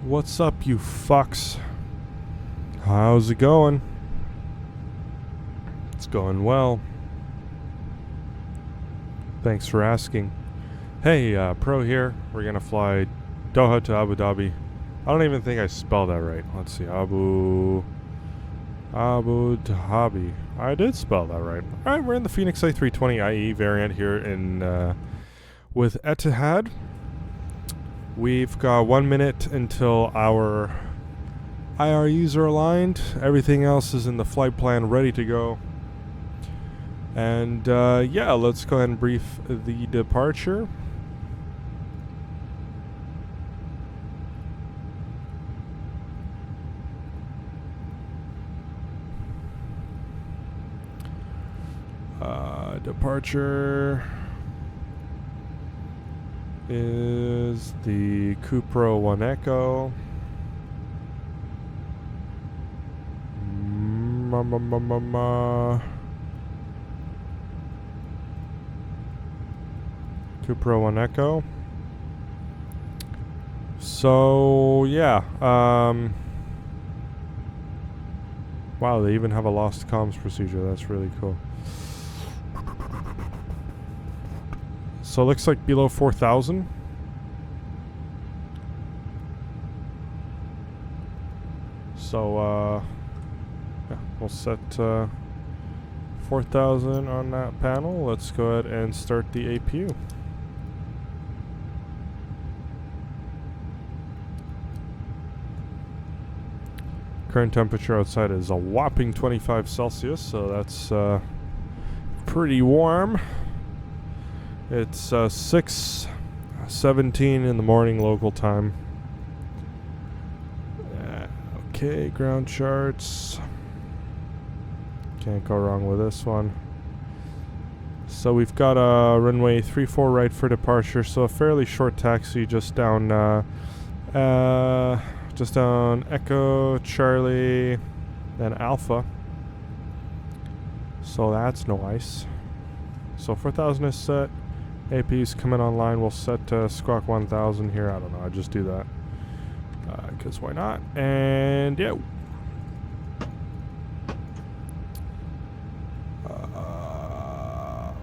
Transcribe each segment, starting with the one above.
What's up, you fucks? How's it going? It's going well. Thanks for asking. Hey, Pro here. We're gonna fly Doha to Abu Dhabi. I don't even think I spelled that right. Let's see. Abu Dhabi. I did spell that right. Alright, we're in the FENIX A320 IE variant here in with Etihad. We've got 1 minute until our IRUs are aligned. Everything else is in the flight plan, ready to go. And yeah, let's go ahead and brief the departure. Departure is the Cupro 1 Echo. Cupro 1 Echo. So yeah, wow, they even have a lost comms procedure. That's really cool. So it looks like below 4,000. So yeah, we'll set 4,000 on that panel. Let's go ahead and start the APU. Current temperature outside is a whopping 25 Celsius, so that's pretty warm. It's 6:17 in the morning local time. Okay, ground charts. Can't go wrong with this one. So we've got a runway 34 right for departure, so a fairly short taxi just down Echo, Charlie, and Alpha. So that's nice. So 4,000 is set. AP's coming online. We'll set Squawk 1000 here. I don't know. I just do that because why not? And yeah.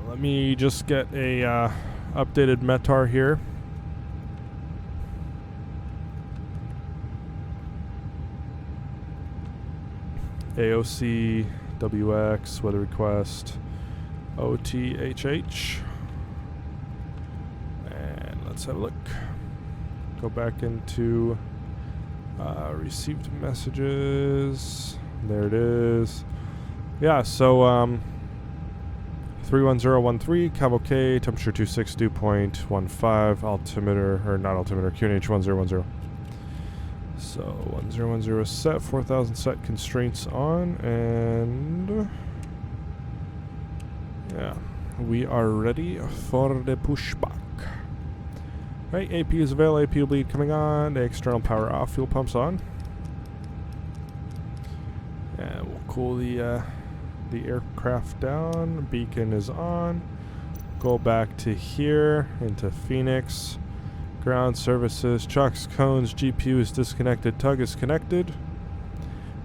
Let me just get a updated METAR here. AOC, WX, weather request, OTHH. And let's have a look. Go back into received messages. There it is. Yeah, so 31013, Cabo K, temperature 26, dew point 15, altimeter, or not altimeter, QNH 1010. So 1010 set, 4,000 set, constraints on, and yeah, we are ready for the pushback. Right, AP is available, AP bleed coming on, the external power off, fuel pumps on. And we'll cool the aircraft down, beacon is on. Go back to here, into FENIX. Ground services, chocks, cones, GPU is disconnected, tug is connected.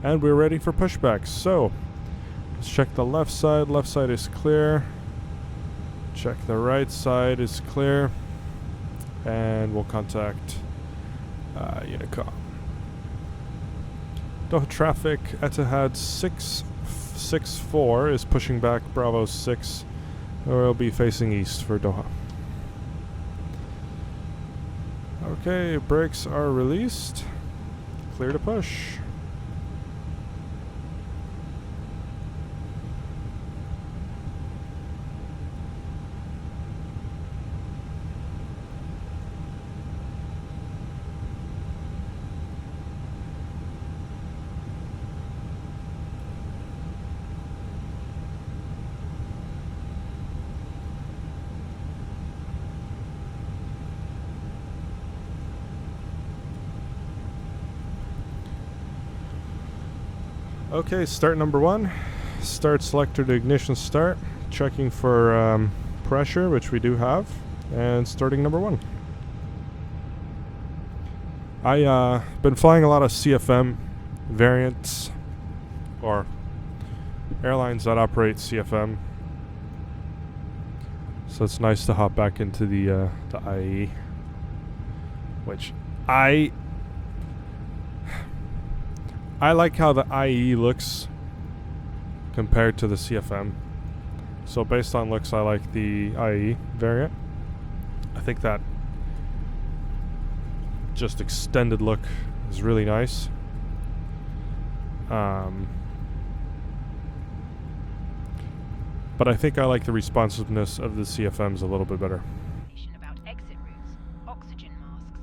And we're ready for pushback. So, let's check the left side is clear. Check the right side is clear. And we'll contact Unicom. Doha traffic, Etihad 664 is pushing back Bravo 6. We'll be facing east for Doha. Okay, brakes are released. Clear to push. Okay, start number 1. Start selector to ignition start. Checking for pressure, which we do have. And starting number 1. I been flying a lot of CFM variants or airlines that operate CFM. So it's nice to hop back into the IE, which I like how the IE looks compared to the CFM. So based on looks, I like the IE variant. I think that just extended look is really nice. But I think I like the responsiveness of the CFMs a little bit better. About exit routes, oxygen masks,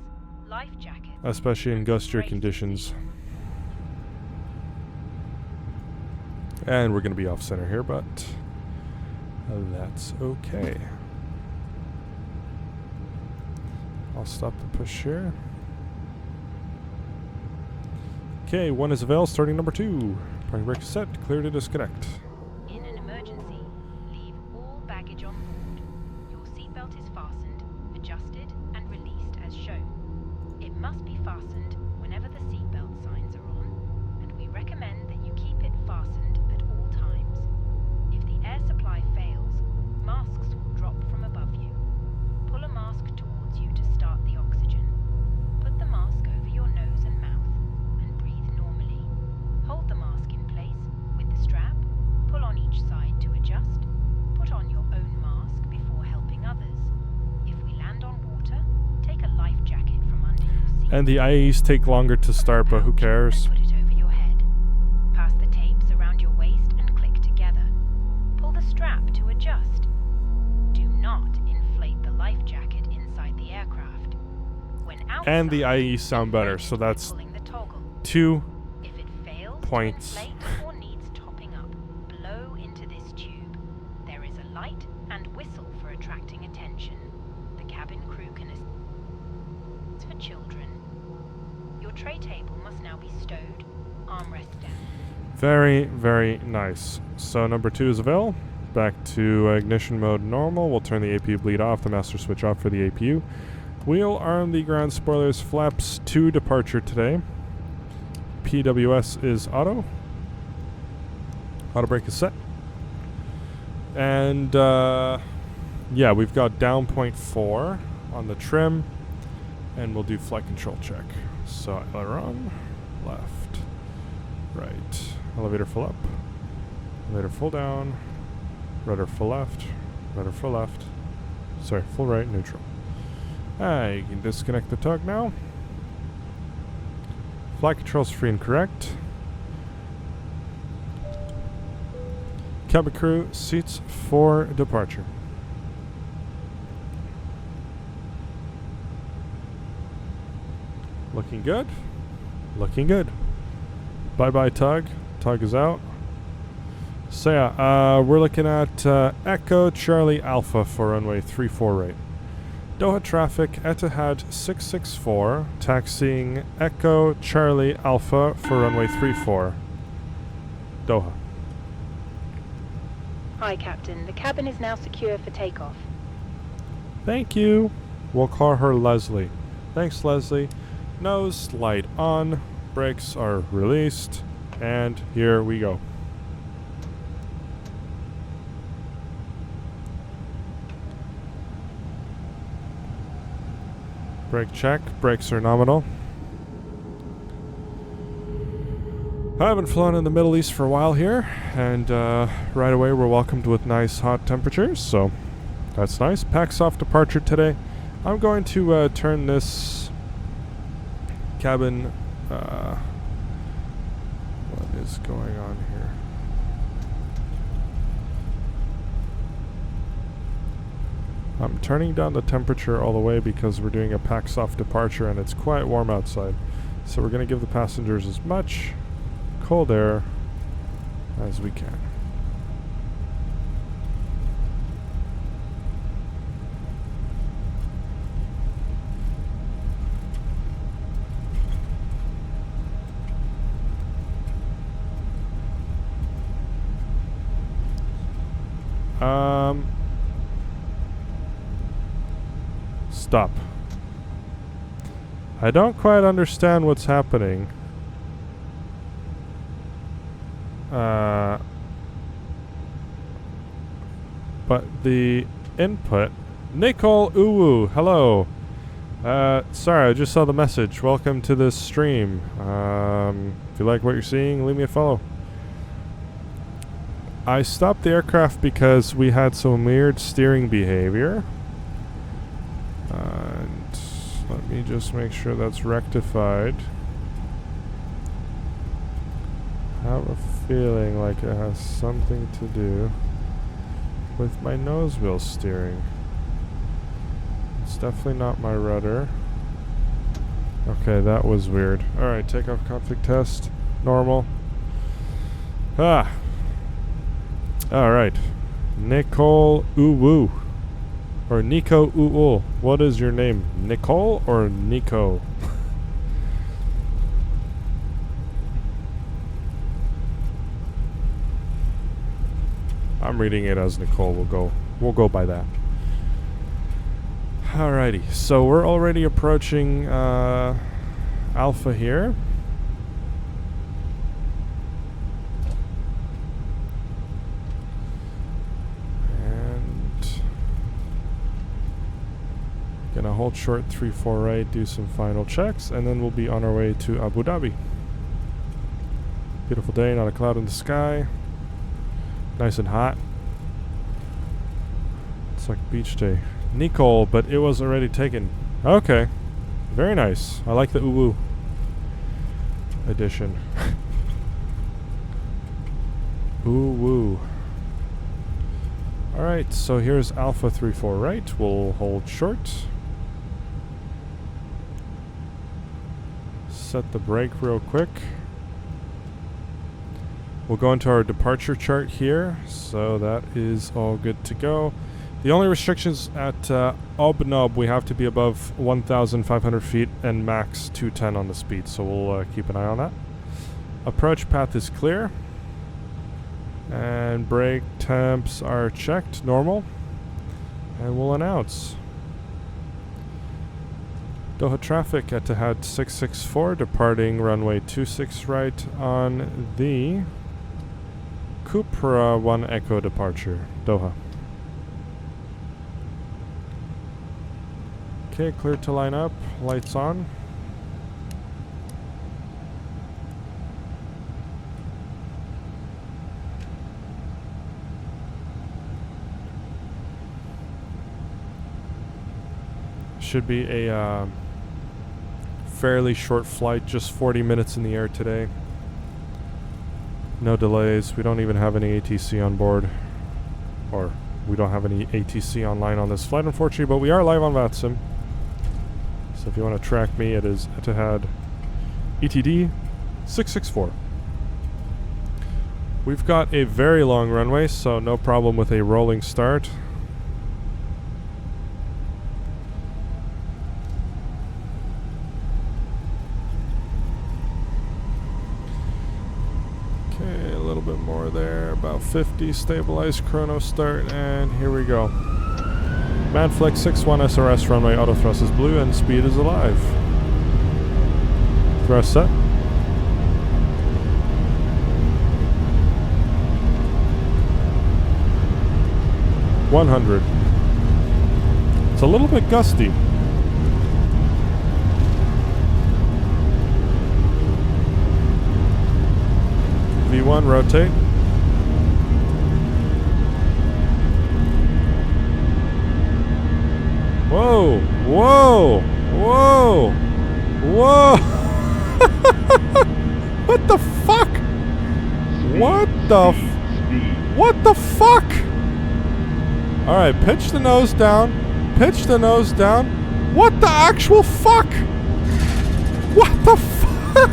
life jackets, especially in gustier conditions. And we're going to be off center here, but that's okay. I'll stop the push here. Okay, 1 is avail, starting number 2. Parking brake is set, clear to disconnect. In an emergency, leave all baggage on board. Your seatbelt is fastened, adjusted, and released as shown. It must be fastened whenever the seatbelt signs are on, and we recommend that you keep it fastened at all times. If the air supply fails, masks will drop from above you. Pull a mask towards you to start the oxygen. Put the mask over your nose and mouth and breathe normally. Hold the mask in place with the strap. Pull on each side to adjust. Put on your own mask before helping others. If we land on water, take a life jacket from under your seat. And the IEs take longer to start, but who cares? Put it over your head. Pass the tapes around your waist and click together. Pull the strap to adjust. Do not inflate the life jacket inside the aircraft. When outside, And the IEs sound better, so that's pulling the toggle. 2 If it fails points. to inflate or needs topping up, blow into this tube. There is a light and whistle for attracting attention. The cabin crew can assist for children. Your tray table must now be stowed, armrest down. Very, very nice. So number 2 is avail. Back to ignition mode normal. We'll turn the APU bleed off, the master switch off for the APU. We'll arm the ground spoilers, flaps to departure today. PWS is auto. Auto brake is set. And yeah, we've got down 0.4 on the trim. And we'll do flight control check. So aileron, left, right. Elevator full up. Elevator full down. Rudder full left. Rudder full left. Sorry, full right, neutral. You can disconnect the tug now. Flight controls free and correct. Cabin crew, seats for departure. Looking good. Looking good. Bye-bye, tug. Tug is out. So yeah, we're looking at Echo Charlie Alpha for runway 34 right. Doha traffic, Etihad 664, taxiing Echo Charlie Alpha for runway 34. Doha. Hi, Captain. The cabin is now secure for takeoff. Thank you. We'll call her Leslie. Thanks, Leslie. Nose light on. Brakes are released. And here we go. Brake check. Brakes are nominal. I haven't flown in the Middle East for a while here, and right away we're welcomed with nice hot temperatures, so that's nice. Packs off departure today. I'm going to turn this cabin. What is going on here? I'm turning down the temperature all the way because we're doing a packs off departure and it's quite warm outside. So we're going to give the passengers as much cold air as we can. Stop. I don't quite understand what's happening. But the input... Nicole Uwu, hello. Sorry, I just saw the message. Welcome to this stream. If you like what you're seeing, leave me a follow. I stopped the aircraft because we had some weird steering behavior. And let me just make sure that's rectified. I have a feeling like it has something to do with my nose wheel steering. It's definitely not my rudder. Okay, that was weird. Alright, takeoff config test. Normal. Ah! Alright. Nicole Uwu. Or Nico Uul. What is your name? Nicole or Nico? I'm reading it as Nicole. We'll go by that. Alrighty, so we're already approaching Alpha here. And gonna hold short 3-4 right, do some final checks, and then we'll be on our way to Abu Dhabi. Beautiful day, not a cloud in the sky. Nice and hot. It's like beach day. Nicole, but it was already taken. Okay. Very nice. I like the uwu edition. Uwu. Alright, so here's Alpha 3-4 right. We'll hold short. Set the brake real quick. We'll go into our departure chart here. So that is all good to go. The only restrictions at Obnob, we have to be above 1,500 feet and max 210 on the speed, so we'll keep an eye on that. Approach path is clear. And brake temps are checked, normal. And we'll announce. Doha traffic, Etihad 664, departing runway 26 right on the Cupra 1 Echo departure, Doha. Okay, clear to line up, lights on. Should be a fairly short flight, just 40 minutes in the air today. No delays, we don't even have any ATC on board. Or, we don't have any ATC online on this flight, unfortunately, but we are live on VATSIM. So if you want to track me, it is Etihad ETD 664. We've got a very long runway, so no problem with a rolling start. Okay, a little bit more there, about 50, stabilized chrono start, and here we go. Manflex 61 SRS runway, auto thrust is blue and speed is alive. Thrust set. $100. It's a little bit gusty. V1 rotate. Whoa! Whoa! Whoa! Whoa! What the fuck? What the what the fuck? Alright, pitch the nose down. Pitch the nose down. What the actual fuck? What the fuck?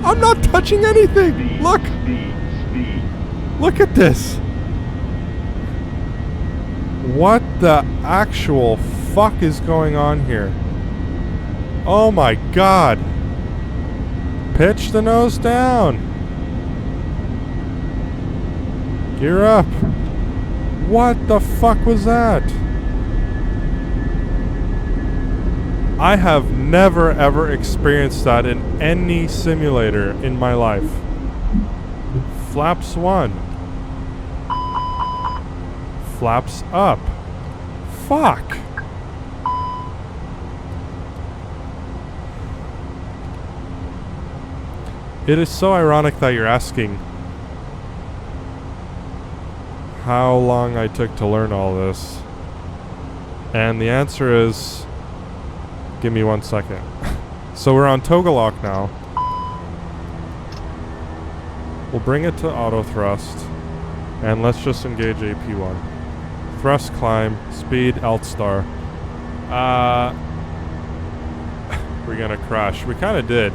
I'm not touching anything! Look! Look at this! What the actual fuck is going on here? Oh my god! Pitch the nose down! Gear up! What the fuck was that? I have never ever experienced that in any simulator in my life. Flaps 1. Flaps up. Fuck. It is so ironic that you're asking how long I took to learn all this. And the answer is, give me 1 second. So we're on toggle lock now. We'll bring it to auto thrust. And let's just engage AP1. Thrust climb, speed, alt star. We're gonna crash. We kinda did.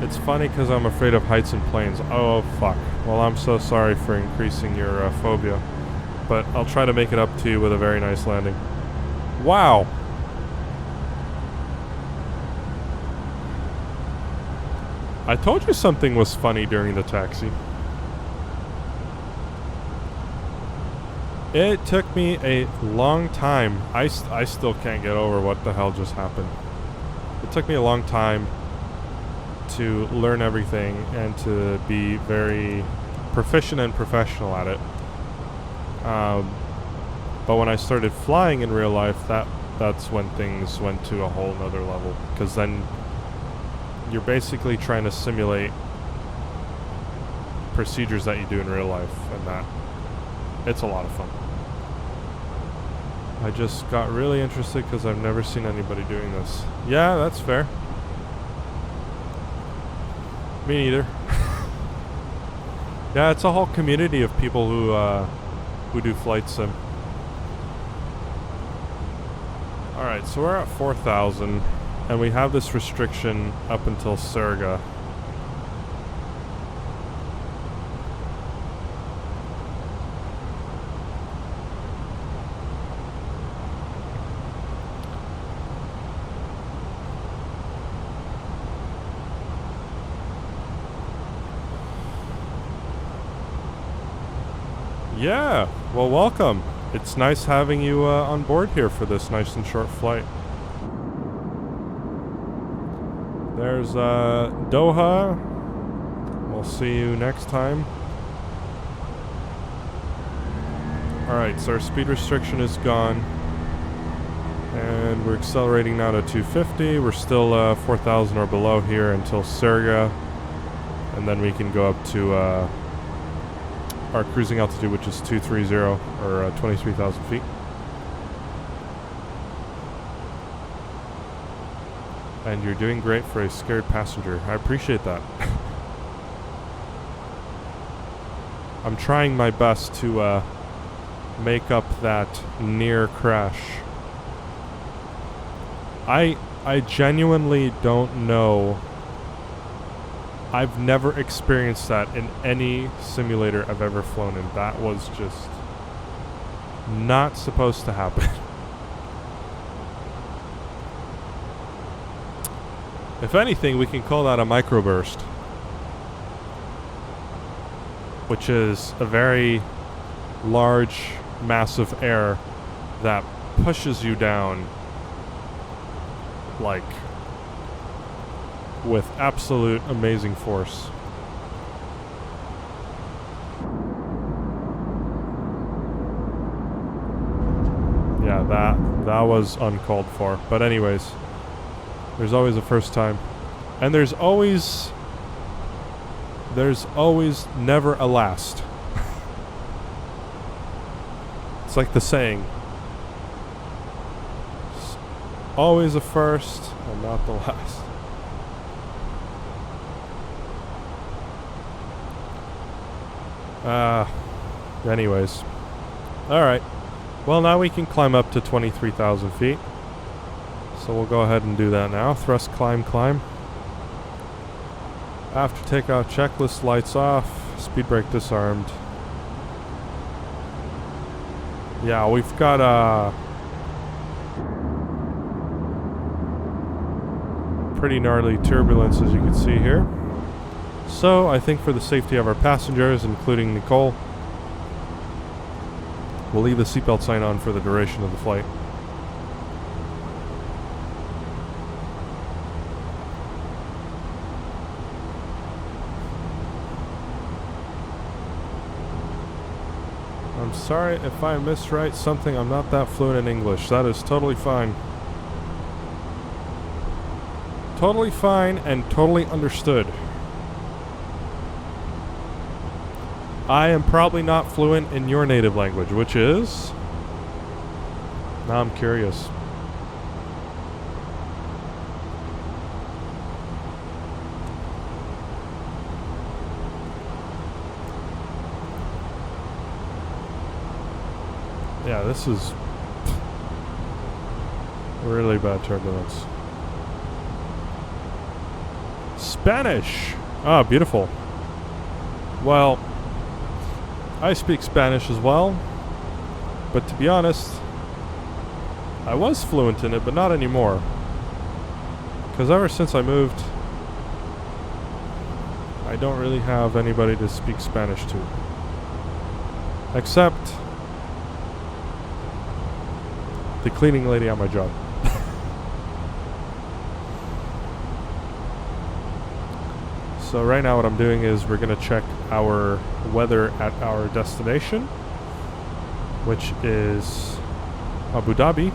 It's funny because I'm afraid of heights and planes. Oh, fuck. Well, I'm so sorry for increasing your phobia. But I'll try to make it up to you with a very nice landing. Wow. I told you something was funny during the taxi. It took me a long time. I still can't get over what the hell just happened. It took me a long time to learn everything and to be very proficient and professional at it. But when I started flying in real life, that's when things went to a whole nother level. Because then you're basically trying to simulate procedures that you do in real life, and it's a lot of fun. I just got really interested because I've never seen anybody doing this. Yeah, that's fair. Me neither. Yeah, it's a whole community of people who do flight sim. Alright, so we're at 4,000, and we have this restriction up until Surga. Yeah, well, welcome. It's nice having you on board here for this nice and short flight. There's Doha. We'll see you next time. Alright, so our speed restriction is gone. And we're accelerating now to 250. We're still 4,000 or below here until Surga. And then we can go up to our cruising altitude, which is 230 or 23,000 feet. And you're doing great for a scared passenger. I appreciate that. I'm trying my best to make up that near crash. I genuinely don't know. I've never experienced that in any simulator I've ever flown in. That was just not supposed to happen. If anything, we can call that a microburst, which is a very large mass of air that pushes you down like with absolute amazing force. Yeah, that was uncalled for. But anyways, there's always a first time. And there's always never a last. It's like the saying. It's always a first and not the last. Anyways. Alright. Well, now we can climb up to 23,000 feet. So we'll go ahead and do that now. Thrust, climb, climb. After takeoff checklist, lights off. Speed brake disarmed. Yeah, we've got pretty gnarly turbulence, as you can see here. So, I think for the safety of our passengers, including Nicole, we'll leave the seatbelt sign on for the duration of the flight. I'm sorry if I miswrite something. I'm not that fluent in English. That is totally fine. Totally fine and totally understood. I am probably not fluent in your native language, which is... Now I'm curious. Yeah, this is really bad turbulence. Spanish! Ah, beautiful. Well, I speak Spanish as well, but to be honest, I was fluent in it, but not anymore. Because ever since I moved, I don't really have anybody to speak Spanish to. Except the cleaning lady at my job. So right now what I'm doing is we're going to check our weather at our destination, which is Abu Dhabi.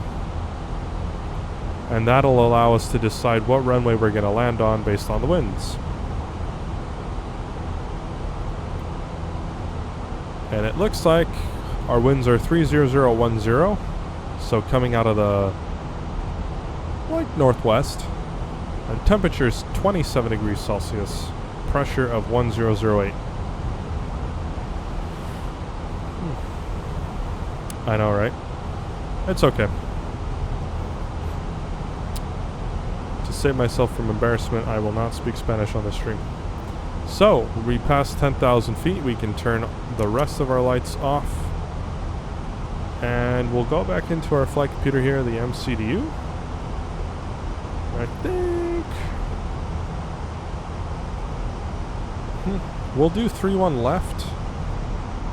And that'll allow us to decide what runway we're going to land on based on the winds. And it looks like our winds are 30010. So coming out of the northwest, and temperature is 27 degrees Celsius, pressure of 1008. I know, right? It's okay. To save myself from embarrassment, I will not speak Spanish on the stream. So, we passed 10,000 feet. We can turn the rest of our lights off. And we'll go back into our flight computer here, the MCDU. I think we'll do 3-1 left.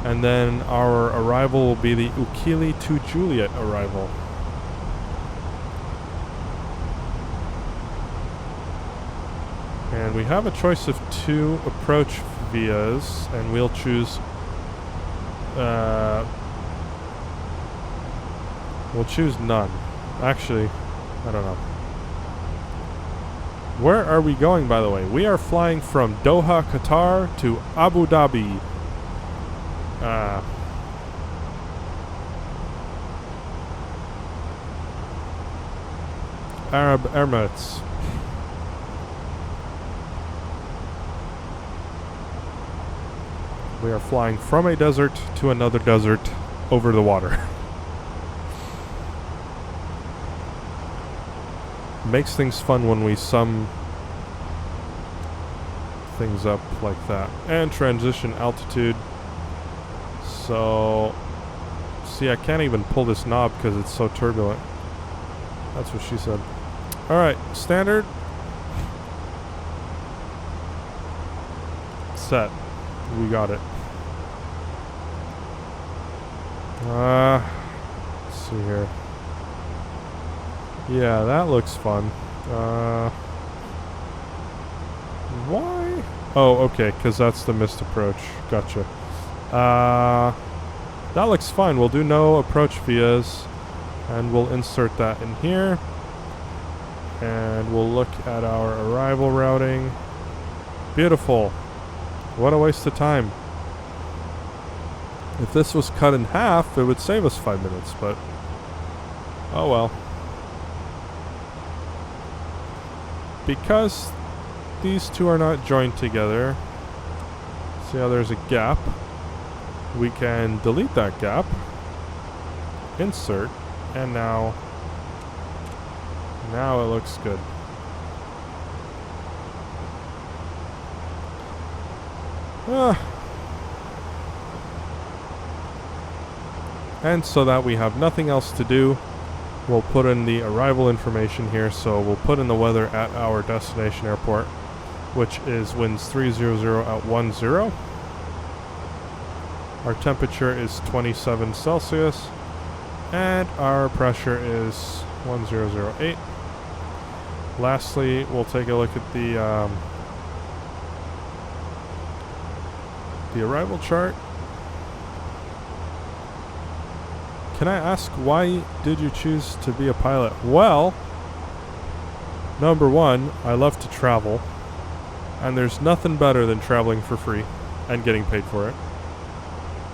And then our arrival will be the Ukili to Juliet arrival. And we have a choice of 2 approach vias, and we'll choose none. Actually, I don't know. Where are we going, by the way? We are flying from Doha, Qatar to Abu Dhabi. Arab Emirates. We are flying from a desert to another desert over the water. Makes things fun when we sum things up like that. And transition altitude. So, see, I can't even pull this knob because it's so turbulent. That's what she said. Alright, standard. Set. We got it. Let's see here. Yeah, that looks fun. Why? Oh, okay, because that's the missed approach. Gotcha. That looks fine. We'll do no approach vias, and we'll insert that in here. And we'll look at our arrival routing. Beautiful. What a waste of time. If this was cut in half, it would save us 5 minutes, but oh well. Because these two are not joined together, see how there's a gap? We can delete that gap, insert, and now it looks good. And so that we have nothing else to do, we'll put in the arrival information here. So we'll put in the weather at our destination airport, which is winds 300 at 10. Our temperature is 27 Celsius, and our pressure is 1008. Lastly, we'll take a look at the arrival chart. can I ask, why did you choose to be a pilot? Well, number one, I love to travel, and there's nothing better than traveling for free and getting paid for it.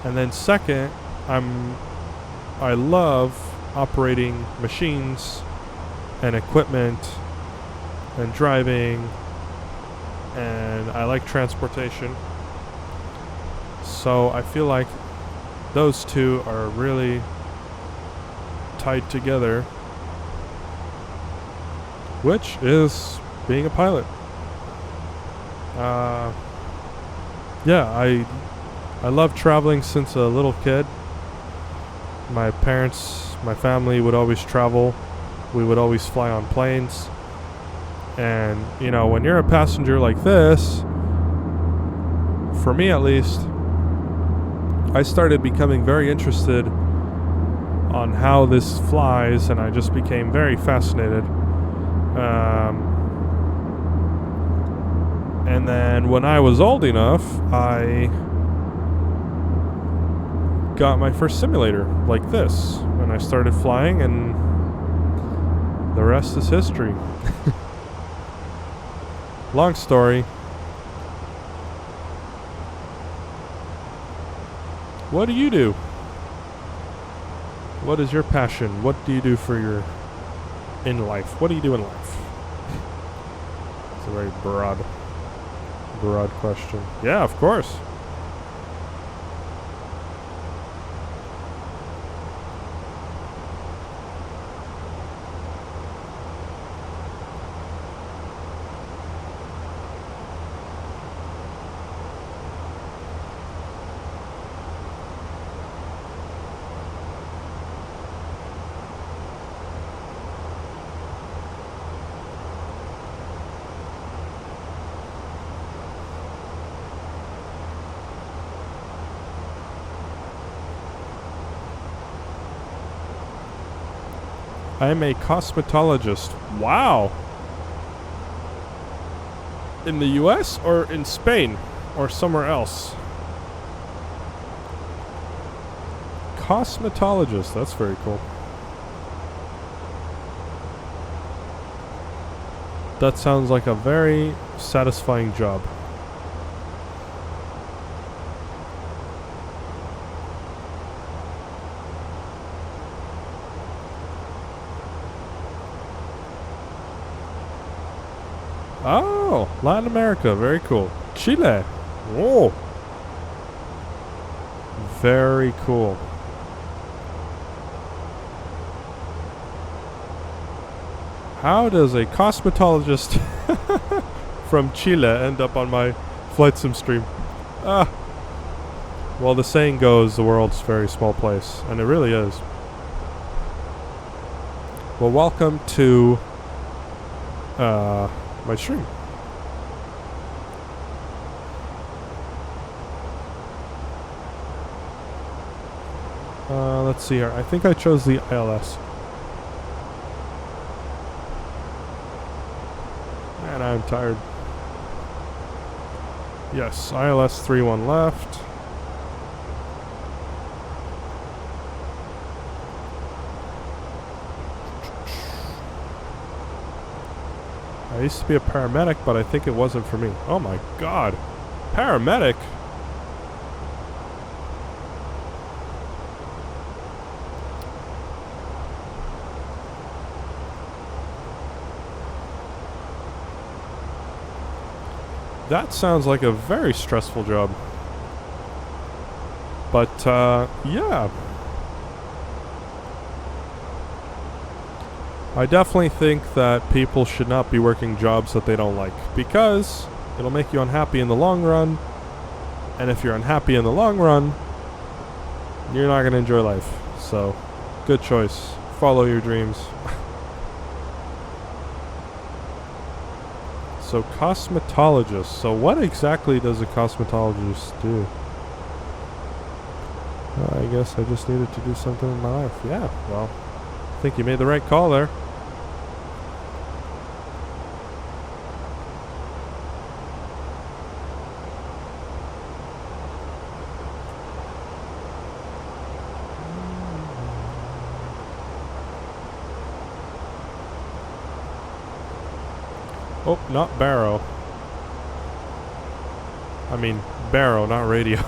And then second, I love operating machines and equipment and driving, and I like transportation. So I feel like those two are really tied together, which is being a pilot. Yeah, I love traveling since a little kid. My parents, my family would always travel. We would always fly on planes. And, you know, when you're a passenger like this, for me at least, I started becoming very interested on how this flies, and I just became very fascinated. And then when I was old enough, I got my first simulator like this, and I started flying, and the rest is history. Long story. What do you do? What is your passion? What do you do in life? What do you do in life? It's a very broad question. Yeah, of course. I'm a cosmetologist. Wow. In the US or in Spain or somewhere else? Cosmetologist, that's very cool. That sounds like a very satisfying job. Oh, Latin America, very cool. Chile. Oh. Very cool. How does a cosmetologist from Chile end up on my flight sim stream? Well, the saying goes, the world's a very small place, and it really is. Well, welcome to my stream. Let's see here. I think I chose the ILS. Man, I'm tired. Yes, ILS 31 left. I used to be a paramedic, but I think it wasn't for me. Oh my god. Paramedic? That sounds like a very stressful job. But, yeah. I definitely think that people should not be working jobs that they don't like, because it'll make you unhappy in the long run. And if you're unhappy in the long run, you're not going to enjoy life. So, good choice. Follow your dreams. So, cosmetologist. So, what exactly does a cosmetologist do? I guess I just needed to do something in my life. Yeah, well, I think you made the right call there. Oh, not Barrow. I mean, Barrow, not radio.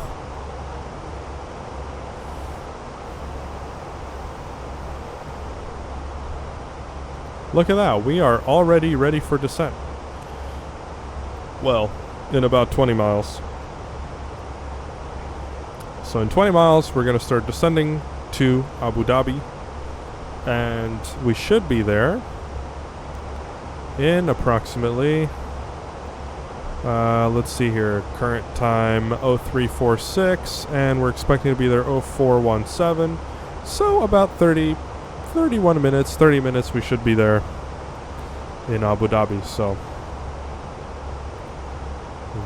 Look at that. We are already ready for descent. Well, in about 20 miles. So in 20 miles, we're going to start descending to Abu Dhabi. And we should be there in approximately, let's see here, current time 0346, and we're expecting to be there 0417. So about 30 minutes we should be there in Abu Dhabi. So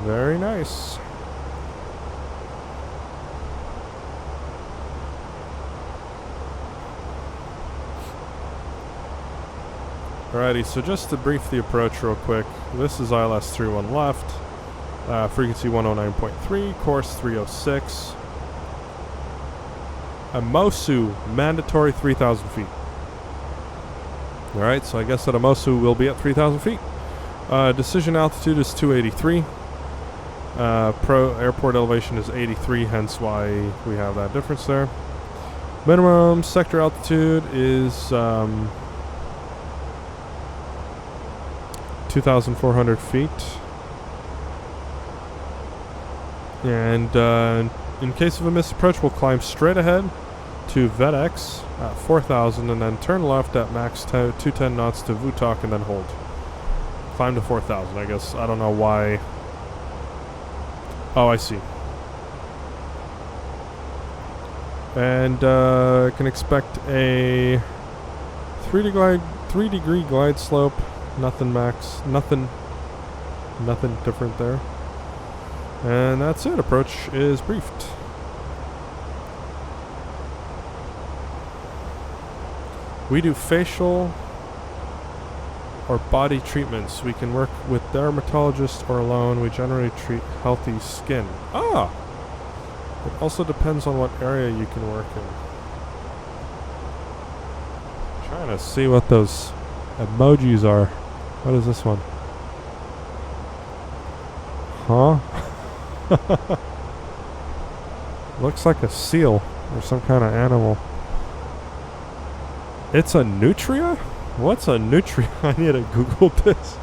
very nice. Alrighty, so just to brief the approach real quick, this is ILS 31 left, frequency 109.3, course 306. A Mosu, mandatory 3,000 feet. Alright, so I guess at a Mosu we'll be at 3,000 feet. Decision altitude is 283. Airport elevation is 83, hence why we have that difference there. Minimum sector altitude is 2,400 feet. And in case of a misapproach, we'll climb straight ahead to FENIX at 4,000 and then turn left at max 210 knots to Vutok and then hold. Climb to 4,000, I guess. I don't know why. Oh, I see. And can expect a 3-degree glide slope. Nothing different there. And that's it. Approach is briefed. We do facial or body treatments. We can work with dermatologists or alone. We generally treat healthy skin. Ah! It also depends on what area you can work in. Trying to see what those emojis are. What is this one? Huh? Looks like a seal or some kind of animal. It's a nutria? What's a nutria? I need to Google this.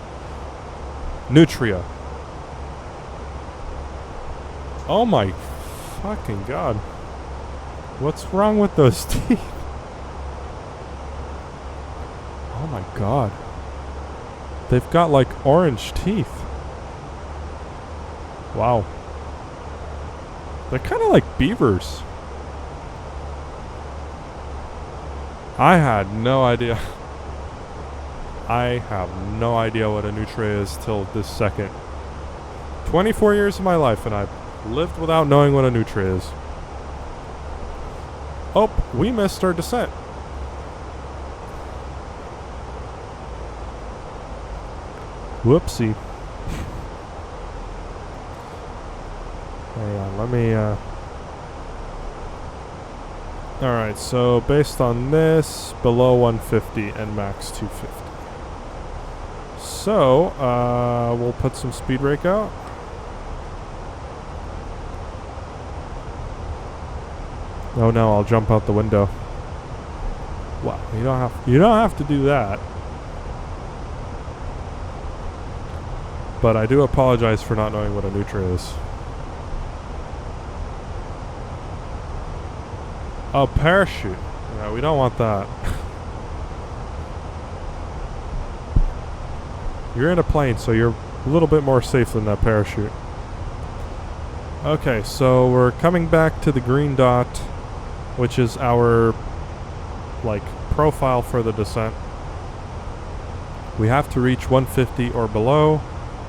Nutria. Oh my fucking god. What's wrong with those teeth? Oh my god. They've got like orange teeth. Wow. They're kind of like beavers. I had no idea. I have no idea what a nutria is till this second. 24 years of my life and I've lived without knowing what a nutria is. Oh, we missed our descent. Whoopsie. Hang on, let me alright, so based on this, below 150 and max 250. So, we'll put some speed brake out. Oh no, I'll jump out the window. Wow, you don't have to do that. But I do apologize for not knowing what a nutria is. Oh, parachute. Yeah, we don't want that. You're in a plane, so you're a little bit more safe than that parachute. Okay, so we're coming back to the green dot, which is our, like, profile for the descent. We have to reach 150 or below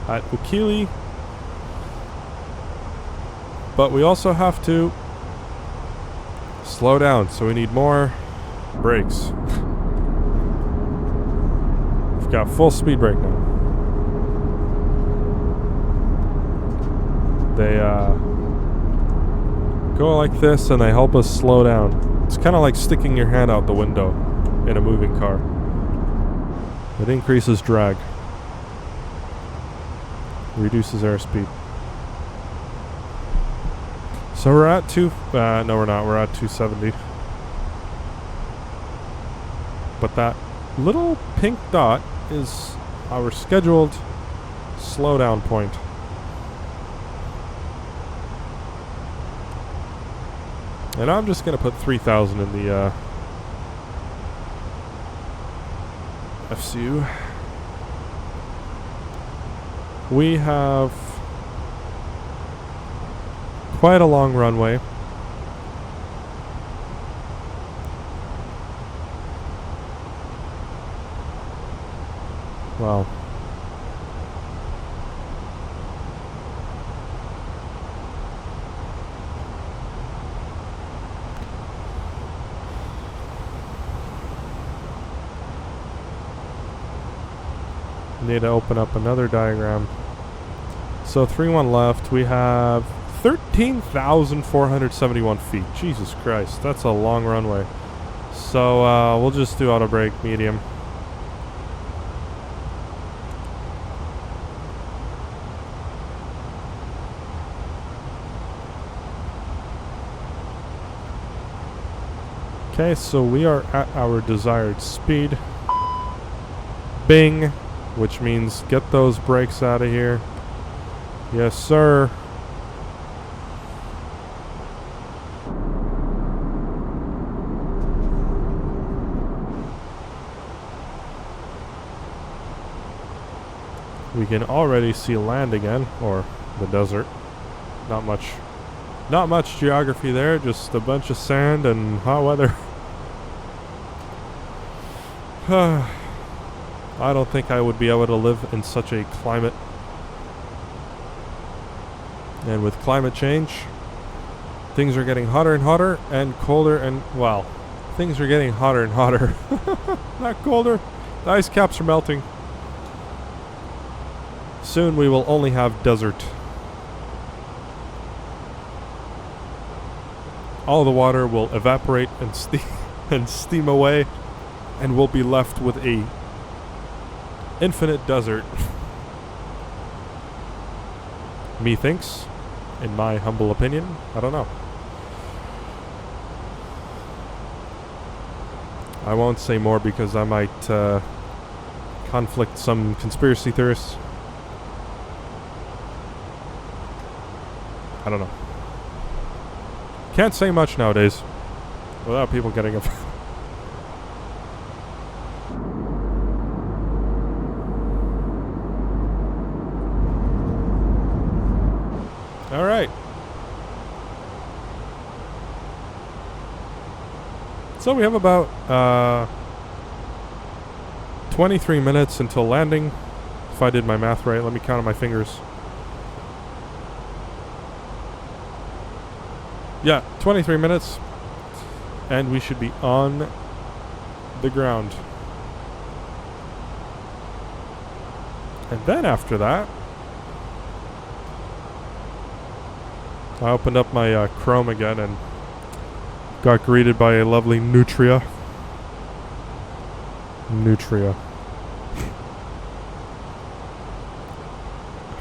at Ukili. But we also have to slow down, so we need more brakes. We've got full speed brake now. They go like this and they help us slow down. It's kind of like sticking your hand out the window in a moving car. It increases drag. Reduces airspeed. So we're at no we're not, we're at 270. But that little pink dot is our scheduled slowdown point. And I'm just going to put 3,000 in the FCU. We have quite a long runway. Wow. Need to open up another diagram. So 3-1 left. We have 13,471 feet. Jesus Christ, that's a long runway. So we'll just do auto brake medium. Okay, so we are at our desired speed. Bing, which means get those brakes out of here. Yes, sir. We can already see land again, or the desert. Not much geography there, just a bunch of sand and hot weather. I don't think I would be able to live in such a climate. And with climate change, things are getting hotter and hotter and colder and, well, things are getting hotter and hotter. Not colder. The ice caps are melting. Soon we will only have desert. All the water will evaporate and steam away, and we'll be left with a infinite desert. Methinks, in my humble opinion. I don't know. I won't say more because I might conflict some conspiracy theorists. I don't know. Can't say much nowadays without people getting offended. All right. So we have about 23 minutes until landing. If I did my math right, let me count on my fingers. Yeah, 23 minutes. And we should be on the ground. And then after that, I opened up my Chrome again and got greeted by a lovely Nutria.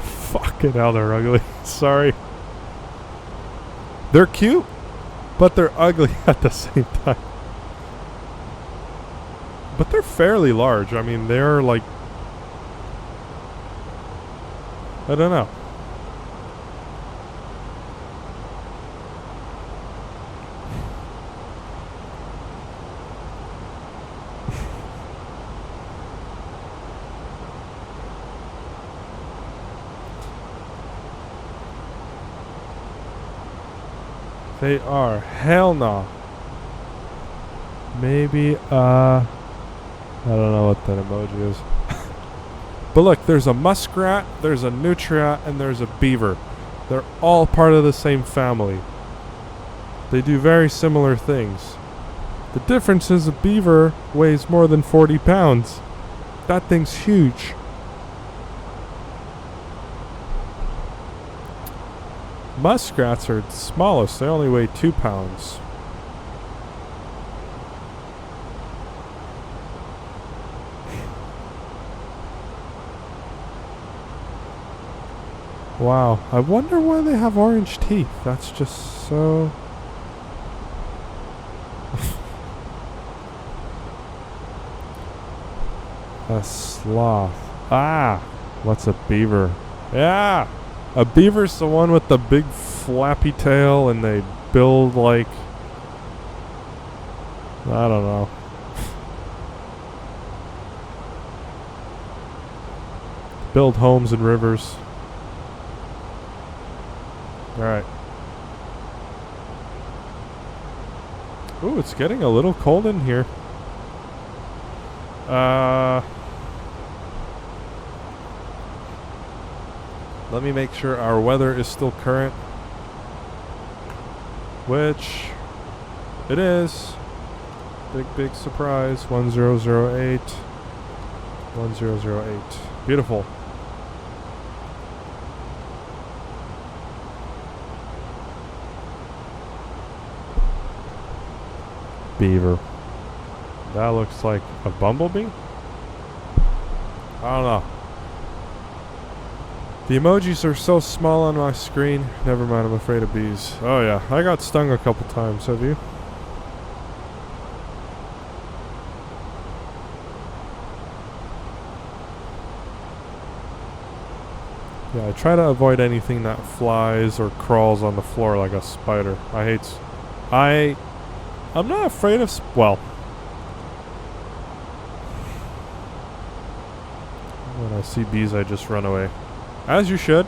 Fucking hell, they're ugly. Sorry. They're cute, but they're ugly at the same time. But they're fairly large. I mean, they're like, I don't know. They are. Hell no. Maybe, I don't know what that emoji is. But look, there's a muskrat, there's a nutria, and there's a beaver. They're all part of the same family. They do very similar things. The difference is a beaver weighs more than 40 pounds. That thing's huge. Muskrats are the smallest. They only weigh 2 pounds. Wow. I wonder why they have orange teeth. That's just so... A sloth. Ah! What's a beaver? Yeah! A beaver's the one with the big flappy tail and they build like... I don't know. Build homes and rivers. Alright. Ooh, it's getting a little cold in here. Let me make sure our weather is still current. Which it is. Big surprise. 1008. 1008. Beautiful. Beaver. That looks like a bumblebee? I don't know. The emojis are so small on my screen. Never mind, I'm afraid of bees. Oh yeah, I got stung a couple times, have you? Yeah, I try to avoid anything that flies or crawls on the floor like a spider. I'm not afraid of... well... when I see bees, I just run away. As you should.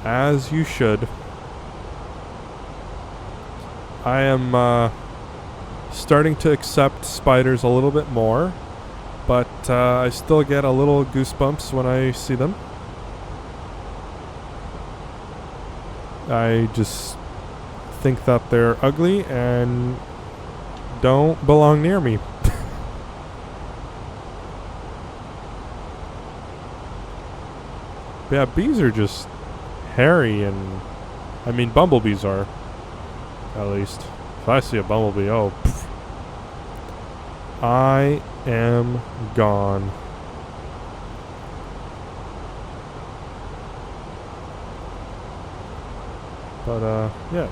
As you should. I am starting to accept spiders a little bit more. But I still get a little goosebumps when I see them. I just think that they're ugly and don't belong near me. Yeah, bees are just hairy and... I mean, bumblebees are. At least. If I see a bumblebee, oh... pff, I am gone. But, yeah.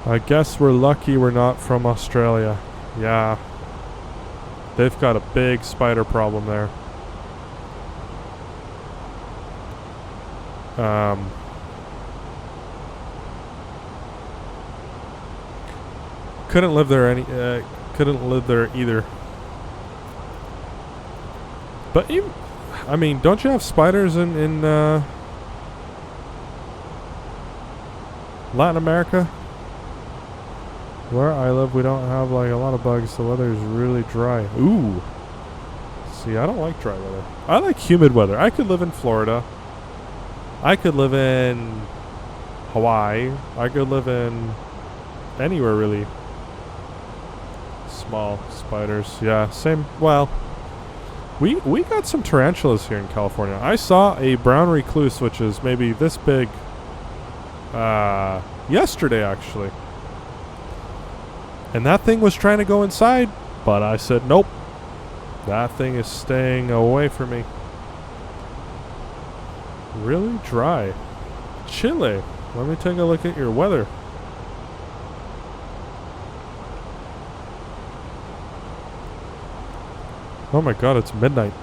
I guess we're lucky we're not from Australia. Yeah. They've got a big spider problem there. Couldn't live there either. But even, I mean, don't you have spiders in Latin America? Where I live, we don't have like a lot of bugs. The weather is really dry. Ooh. See, I don't like dry weather. I like humid weather. I could live in Florida. I could live in Hawaii. I could live in anywhere really. Small spiders. Yeah, same. Well, we got some tarantulas here in California. I saw a brown recluse, which is maybe this big, yesterday actually. And that thing was trying to go inside, but I said, nope. That thing is staying away from me. Really dry. Chile. Let me take a look at your weather. Oh my god, it's midnight.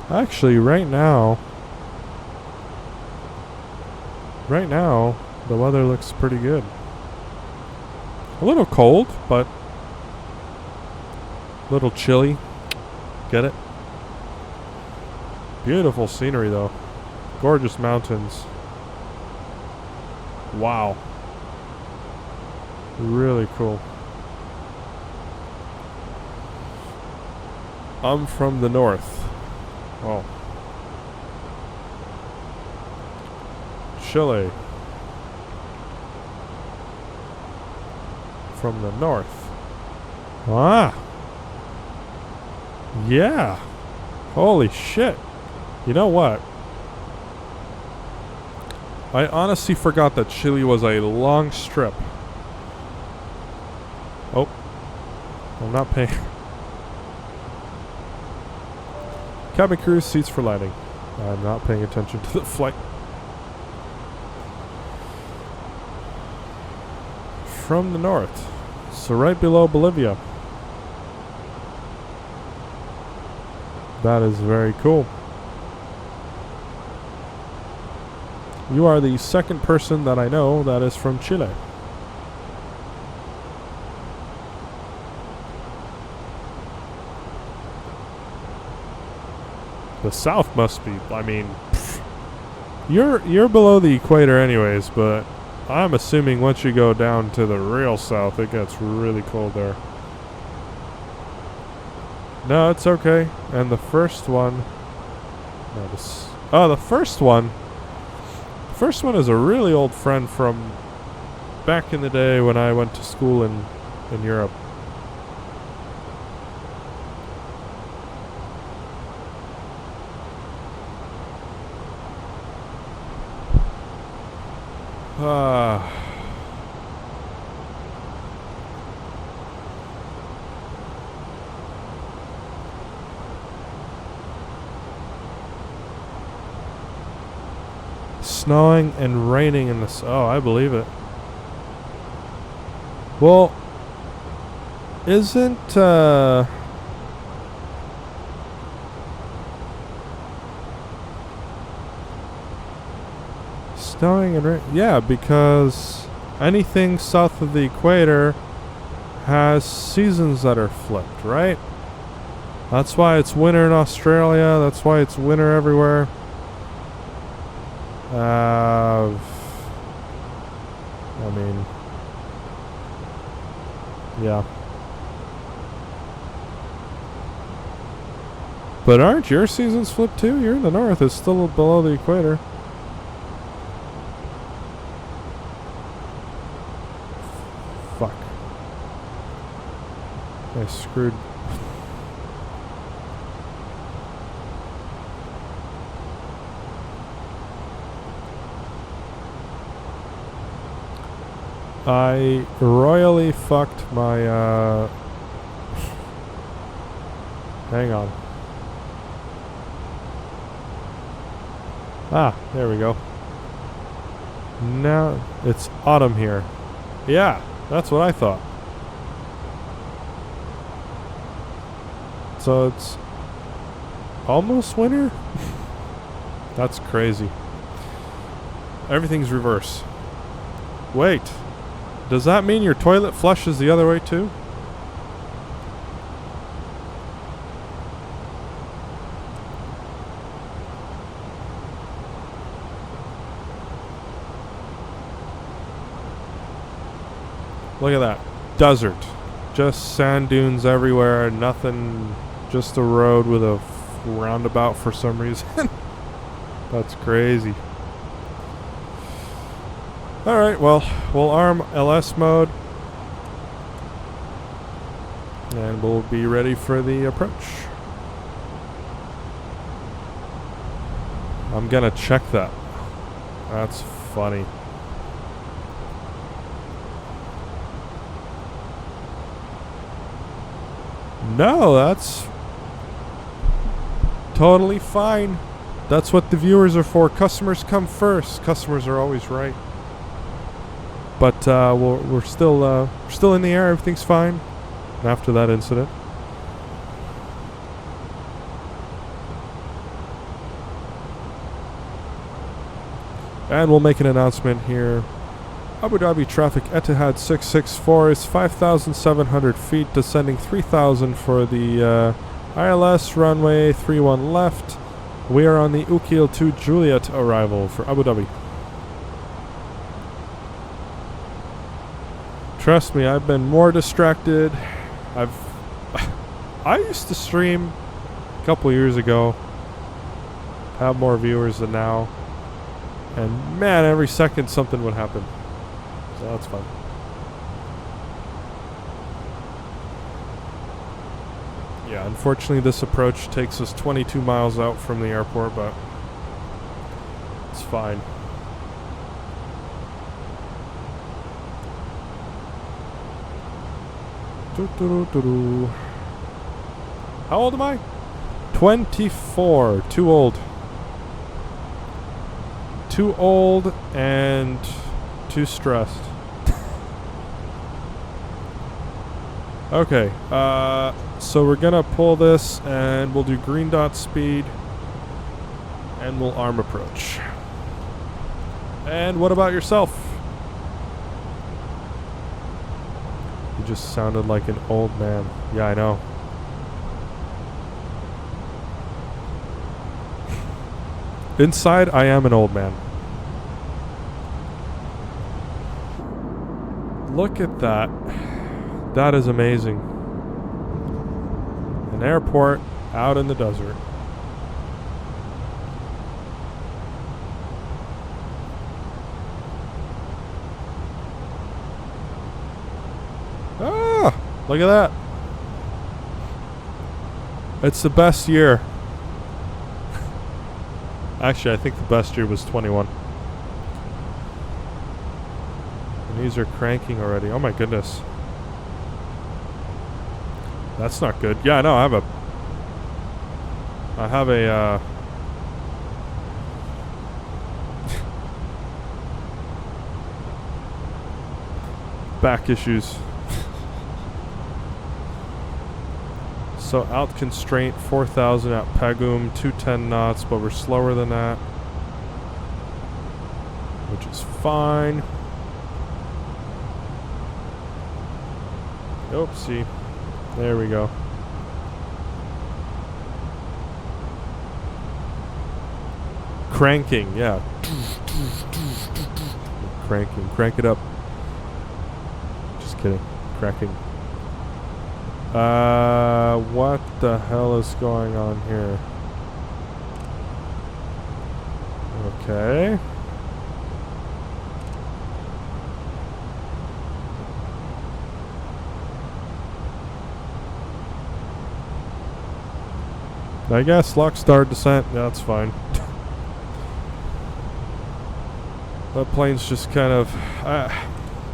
Actually, right now, the weather looks pretty good. A little cold, but a little chilly. Get it? Beautiful scenery, though. Gorgeous mountains. Wow. Really cool. I'm from the north. Oh. Chile. From the north. Ah! Yeah. Holy shit. You know what? I honestly forgot that Chile was a long strip. Oh. I'm not paying. Cabin crew, seats for landing. I'm not paying attention to the flight. From the north. So right below Bolivia. That is very cool. You are the second person that I know that is from Chile. The south must be, I mean, you're below the equator anyways, but I'm assuming once you go down to the real south, it gets really cold there. No, it's okay. And the first one, the first one is a really old friend from back in the day when I went to school in Europe. Snowing and raining in this. Oh, I believe it. Well, isn't snowing and rain? Yeah, because anything south of the equator has seasons that are flipped, right? That's why it's winter in Australia. That's why it's winter everywhere. I mean, yeah. But aren't your seasons flipped too? You're in the north. It's still below the equator. Fuck. I screwed. I royally fucked my, hang on. Ah, there we go. Now, it's autumn here. Yeah, that's what I thought. So it's almost winter? That's crazy. Everything's reverse. Wait. Does that mean your toilet flushes the other way too? Look at that. Desert. Just sand dunes everywhere. Nothing. Just a road with a roundabout for some reason. That's crazy. Alright, well, we'll arm LS mode. And we'll be ready for the approach. I'm gonna check that. That's funny. No, that's totally fine. That's what the viewers are for. Customers come first. Customers are always right. But we're still in the air. Everything's fine after that incident. And we'll make an announcement here. Abu Dhabi traffic Etihad 664 is 5,700 feet, descending 3,000 for the ILS runway 31 left. We are on the Ukil 2 Juliet arrival for Abu Dhabi. Trust me, I've been more distracted. I used to stream a couple years ago, have more viewers than now, and man, every second something would happen. So that's fun. Yeah, unfortunately this approach takes us 22 miles out from the airport, but it's fine. How old am I? 24. Too old. Too old and too stressed. Okay, so we're gonna pull this and we'll do green dot speed and we'll arm approach. And what about yourself? You just sounded like an old man. Yeah, I know. Inside, I am an old man. Look at that. That is amazing. An airport out in the desert. Ah, look at that. It's the best year. Actually, I think the best year was 21. And these are cranking already. Oh my goodness. That's not good. Yeah, I know. I have a back issues. So out constraint 4,000 at Pagum, 210 knots, but we're slower than that, which is fine. Oopsie. There we go. Cranking, yeah. Cranking, crank it up. Just kidding. Cracking. What the hell is going on here? Okay. I guess lock start descent. Yeah, that's fine. That plane's just kind of...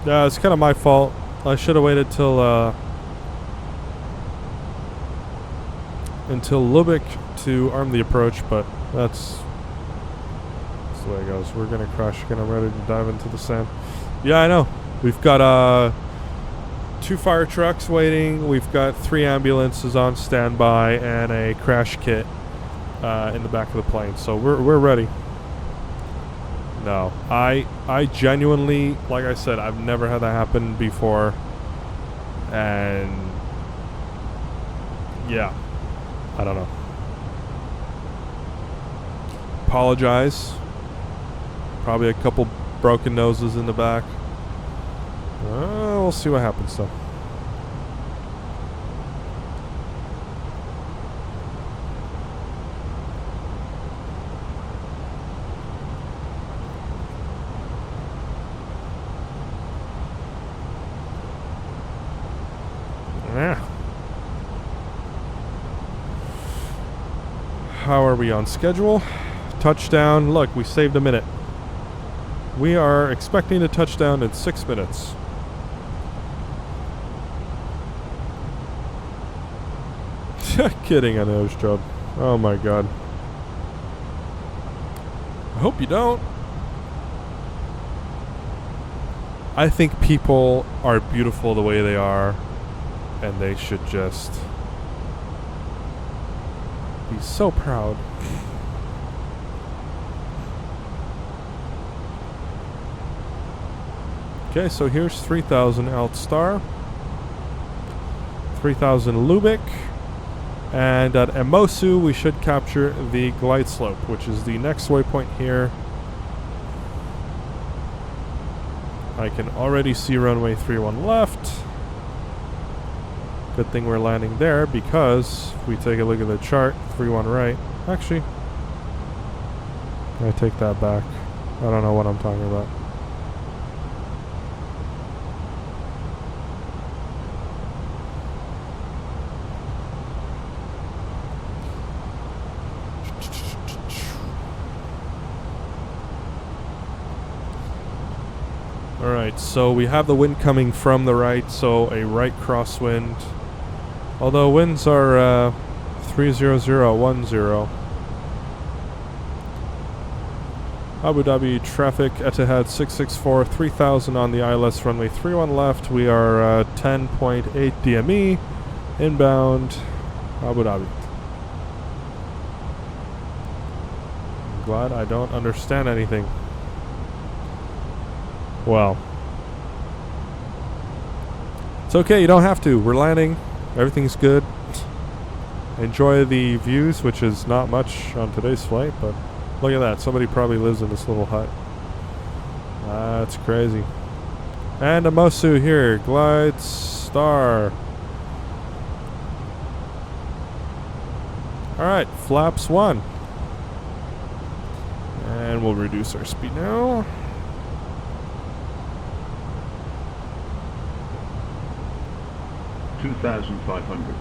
yeah, it's kind of my fault. I should have waited till until Lubeck to arm the approach, but that's the way it goes. We're gonna crash. Gonna ready to dive into the sand. Yeah, I know. We've got 2 fire trucks waiting. We've got 3 ambulances on standby and a crash kit in the back of the plane. So we're ready. No, I genuinely, like I said, I've never had that happen before, and yeah, I don't know. Apologize. Probably a couple broken noses in the back. We'll see what happens though. Yeah. How are we on schedule? Touchdown. Look, we saved a minute. We are expecting a touchdown in 6 minutes. Kidding, a nose job. Oh my god. I hope you don't. I think people are beautiful the way they are, and they should just be so proud. Okay, so here's 3,000 Altstar, 3,000 Lubeck, and at Emosu we should capture the glide slope, which is the next waypoint here. I can already see runway 31 left. Good thing we're landing there, because if we take a look at the chart, 31 right. Actually, I take that back. I don't know what I'm talking about. Alright, so we have the wind coming from the right, so a right crosswind. Although winds are 30010. Abu Dhabi traffic, Etihad 664, 3000 on the ILS runway 31 left. We are 10.8 DME, inbound Abu Dhabi. I'm glad I don't understand anything. Well, it's okay, you don't have to. We're landing, everything's good. Enjoy the views, which is not much on today's flight, but look at that. Somebody probably lives in this little hut. That's crazy. And a Mosu here. Glide Star. Alright, flaps 1. And we'll reduce our speed now. $2,500.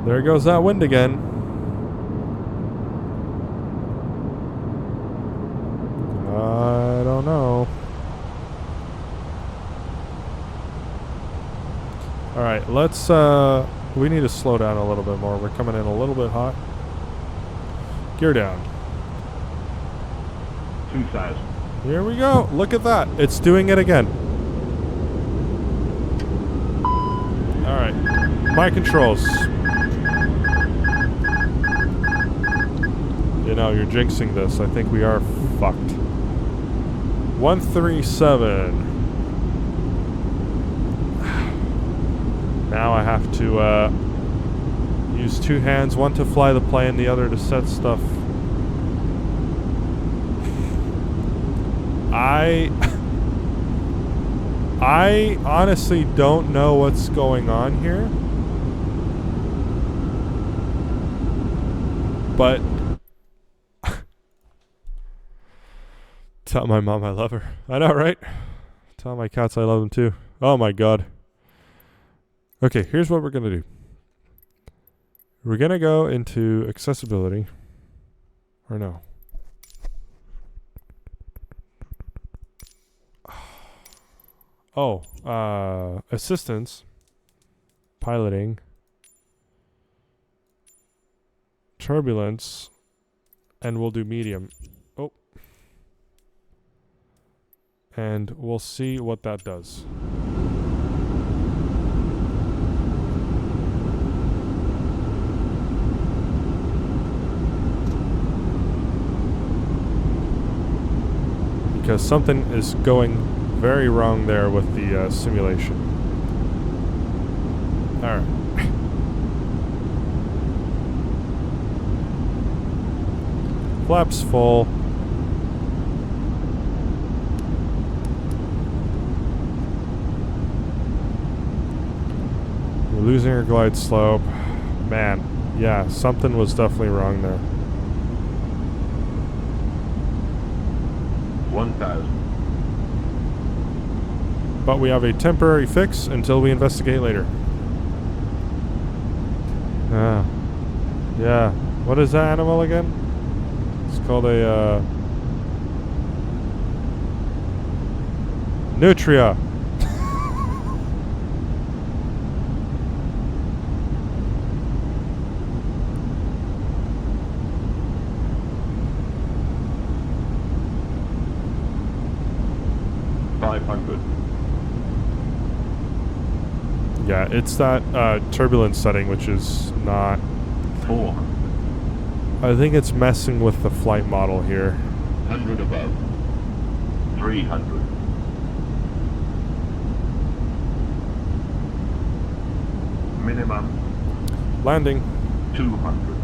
There goes that wind again. I don't know. Alright, let's we need to slow down a little bit more. We're coming in a little bit hot. Gear down. 2,000. Here we go. Look at that. It's doing it again. Alright. My controls. You know, you're jinxing this. I think we are fucked. 137. Now I have to use two hands, one to fly the plane, the other to set stuff. I honestly don't know what's going on here. But tell my mom I love her. I know, right? Tell my cats I love them too. Oh my god. Okay, here's what we're gonna do. We're gonna go into accessibility. Or no. Oh, assistance, piloting, turbulence, and we'll do medium. Oh. And we'll see what that does. Because something is going very wrong there with the simulation. Alright. Flaps full. We're losing our glide slope. Man, yeah, something was definitely wrong there. 1,000. But we have a temporary fix until we investigate later. Yeah. What is that animal again? It's called a nutria. Yeah, it's that turbulence setting, which is not... 400. I think it's messing with the flight model here. 100 above. 300. Minimum. Landing. 200.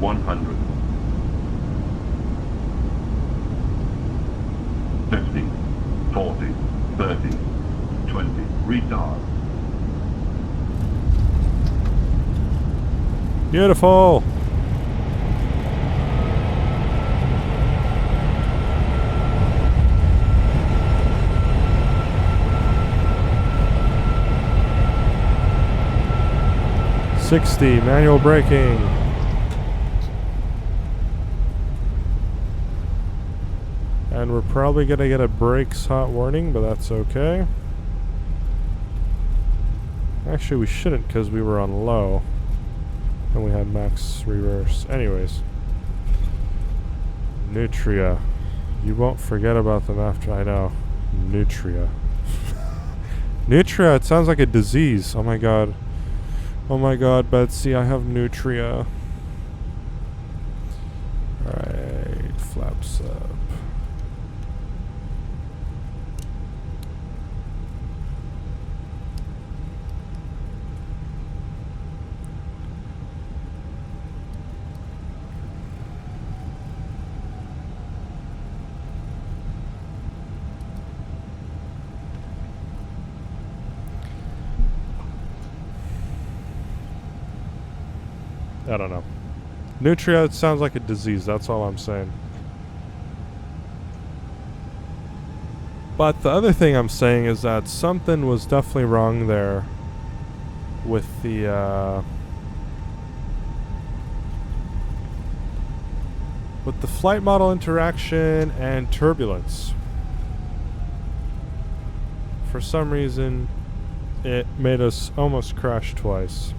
100. 50, 40, 30, 20, retard. Beautiful. 60, manual braking. And we're probably going to get a brakes hot warning, but that's okay. Actually, we shouldn't because we were on low. And we had max reverse. Anyways. Nutria. You won't forget about them after, I know. Nutria. Nutria, it sounds like a disease. Oh my god. Oh my god, Betsy, I have Nutria. Alright, flaps up. I don't know. Nutria, it sounds like a disease. That's all I'm saying. But the other thing I'm saying is that something was definitely wrong there with the flight model interaction and turbulence. For some reason, it made us almost crash twice.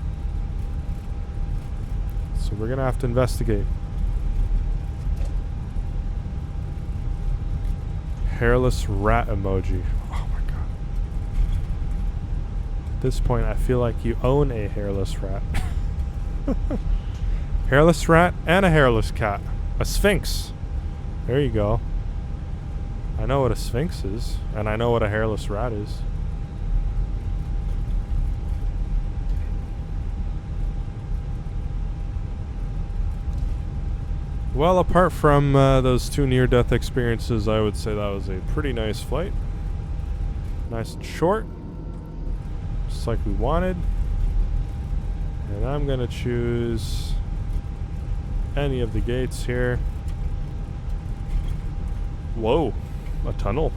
So we're going to have to investigate. Hairless rat emoji. Oh my god. At this point, I feel like you own a hairless rat. Hairless rat and a hairless cat. A sphinx. There you go. I know what a sphinx is, and I know what a hairless rat is. Well, apart from those two near-death experiences, I would say that was a pretty nice flight. Nice and short. Just like we wanted. And I'm going to choose any of the gates here. Whoa, a tunnel.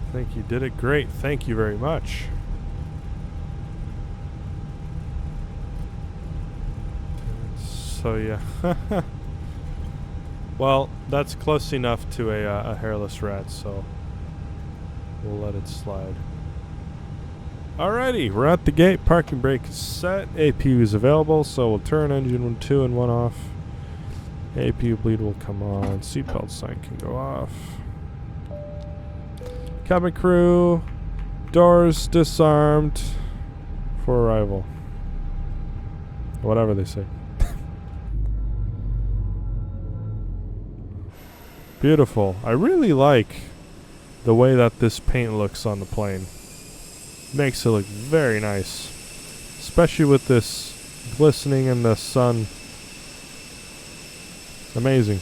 I think you did it great. Thank you very much. So yeah. Well, that's close enough to a hairless rat, so we'll let it slide. Alrighty, we're at the gate. Parking brake is set. APU is available, so we'll turn engine 1, 2, and 1 off. APU bleed will come on. Seatbelt sign can go off. Cabin crew, doors disarmed for arrival. Whatever they say. Beautiful. I really like the way that this paint looks on the plane. Makes it look very nice. Especially with this glistening in the sun. Amazing.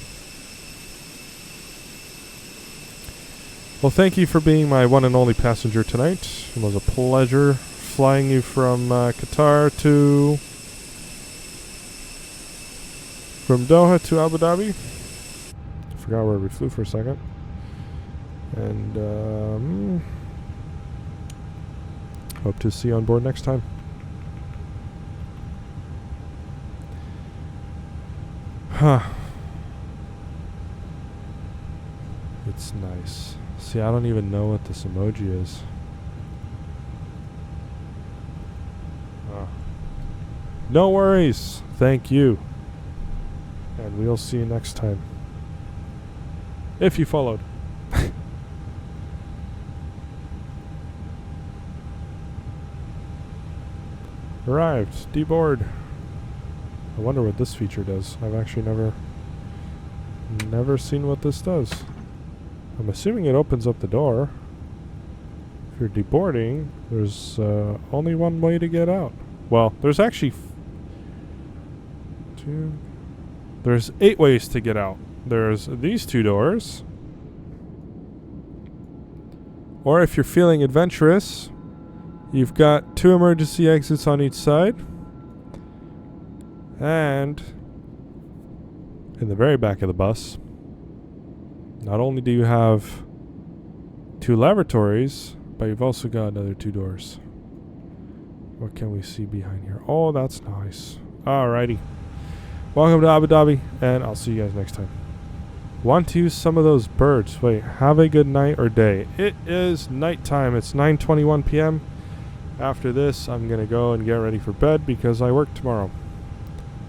Well, thank you for being my one and only passenger tonight. It was a pleasure flying you from Qatar to... from Doha to Abu Dhabi. I forgot where we flew for a second. And hope to see you on board next time. Huh. It's nice. See, I don't even know what this emoji is. Oh. No worries. Thank you. And we'll see you next time. If you followed. Arrived. Deboard. I wonder what this feature does. I've actually never seen what this does. I'm assuming it opens up the door. If you're deboarding, there's only one way to get out. Well, there's actually Two. There's 8 ways to get out. There's these 2 doors. Or if you're feeling adventurous, you've got 2 emergency exits on each side. And in the very back of the bus, not only do you have 2 lavatories, but you've also got another 2 doors. What can we see behind here? Oh, that's nice. Alrighty. Welcome to Abu Dhabi, and I'll see you guys next time. Want to use some of those birds. Wait, have a good night or day. It is nighttime. It's 9:21 p.m. After this, I'm going to go and get ready for bed because I work tomorrow.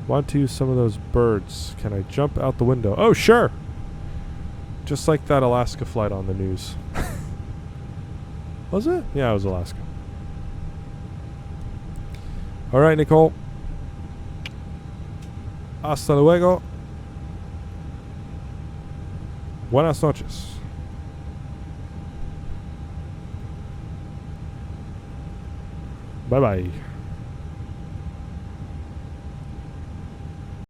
Want to use some of those birds. Can I jump out the window? Oh, sure. Just like that Alaska flight on the news. Was it? Yeah, it was Alaska. All right, Nicole. Hasta luego. Buenas noches. Bye-bye.